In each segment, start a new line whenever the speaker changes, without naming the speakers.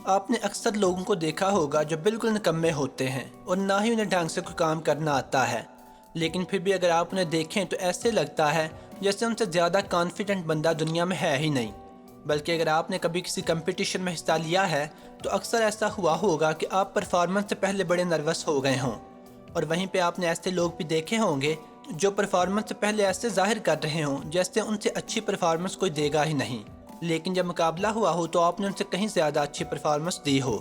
आपने अक्सर लोगों को देखा होगा जो बिल्कुल निकम्मे होते हैं और ना ही उन्हें ढंग से कोई काम करना आता है, लेकिन फिर भी अगर आप उन्हें देखें तो ऐसे लगता है जैसे उनसे ज़्यादा कॉन्फिडेंट बंदा दुनिया में है ही नहीं। बल्कि अगर आपने कभी किसी कंपटीशन में हिस्सा लिया है तो अक्सर ऐसा हुआ होगा कि आप परफॉर्मेंस से पहले बड़े नर्वस हो गए हों। और वहीं पे आपने ऐसे लोग भी देखे होंगे जो परफॉर्मेंस से पहले ऐसे जाहिर कर रहे हों जैसे उनसे अच्छी परफॉर्मेंस कोई देगा ही नहीं, लेकिन जब मुकाबला हुआ हो तो आपने उनसे कहीं ज़्यादा अच्छी परफॉर्मेंस दी हो।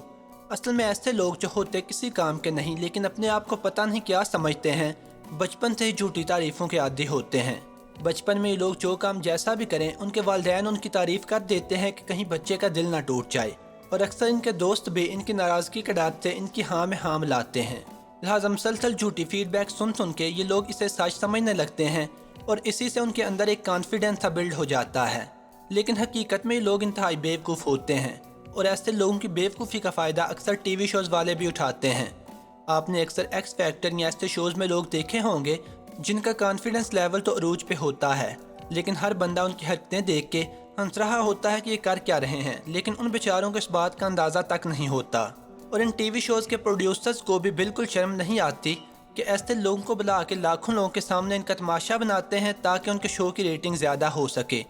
असल में ऐसे लोग जो होते किसी काम के नहीं लेकिन अपने आप को पता नहीं क्या समझते हैं, बचपन से ही झूठी तारीफ़ों के आदी होते हैं। बचपन में ये लोग जो काम जैसा भी करें उनके वालिदैन उनकी तारीफ़ कर देते हैं कि कहीं बच्चे का दिल ना टूट जाए, और अक्सर इनके दोस्त भी इनकी नाराज़गी के डर से इनकी हाँ में हाँ मिलाते हैं। लिहाजा मुसलसल झूठी फीडबैक सुन सुन के ये लोग इसे सच समझने लगते हैं और इसी से उनके अंदर एक कॉन्फिडेंस सा बिल्ड हो जाता है। लेकिन हकीकत में ये लोग इंतहाई बेवकूफ़ होते हैं और ऐसे लोगों की बेवकूफ़ी का फ़ायदा अक्सर टीवी शोज़ वाले भी उठाते हैं। आपने अक्सर एक्स फैक्टर या ऐसे शोज़ में लोग देखे होंगे जिनका कॉन्फिडेंस लेवल तो अरूज पे होता है, लेकिन हर बंदा उनकी हरकतें देख के हंस रहा होता है कि ये कर क्या रहे हैं, लेकिन उन बेचारों को इस बात का अंदाज़ा तक नहीं होता। और इन टीवी शोज़ के प्रोड्यूसर्स को भी बिल्कुल शर्म नहीं आती कि ऐसे लोगों को बुला के लाखों लोगों के सामने इनका तमाशा बनाते हैं ताकि उनके शो की रेटिंग ज़्यादा हो सके,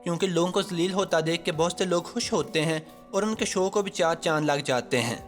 क्योंकि लोगों को जलील होता देख के बहुत से लोग खुश होते हैं और उनके शो को भी चार चांद लग जाते हैं।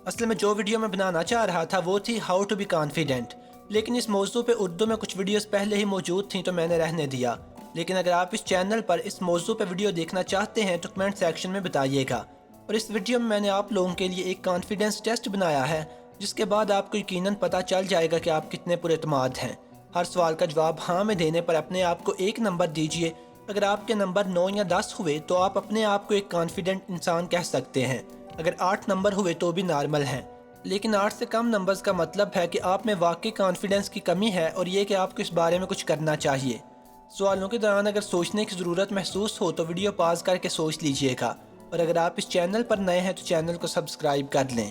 असल में जो वीडियो मैं बनाना चाह रहा था वो थी हाउ टू बी कॉन्फिडेंट, लेकिन इस मौजू पे उर्दू में कुछ वीडियोस पहले ही मौजूद थी तो मैंने रहने दिया। लेकिन अगर आप इस चैनल पर इस मौजू पे वीडियो देखना चाहते हैं तो कमेंट सेक्शन में बताइएगा। और इस वीडियो में मैंने आप लोगों के लिए एक कॉन्फिडेंस टेस्ट बनाया है जिसके बाद आपको यकीनन पता चल जाएगा कि आप कितने पुरएतमाद हैं। हर सवाल का जवाब हाँ में देने पर अपने आप को एक नंबर दीजिए। अगर आपके नंबर 9 या 10 हुए तो आप अपने आप को एक कॉन्फिडेंट इंसान कह सकते हैं। अगर 8 नंबर हुए तो भी नॉर्मल हैं, लेकिन 8 से कम नंबर्स का मतलब है कि आप में वाकई कॉन्फिडेंस की कमी है और ये कि आपको इस बारे में कुछ करना चाहिए। सवालों के दौरान अगर सोचने की ज़रूरत महसूस हो तो वीडियो पॉज करके सोच लीजिएगा, और अगर आप इस चैनल पर नए हैं तो चैनल को सब्सक्राइब कर लें।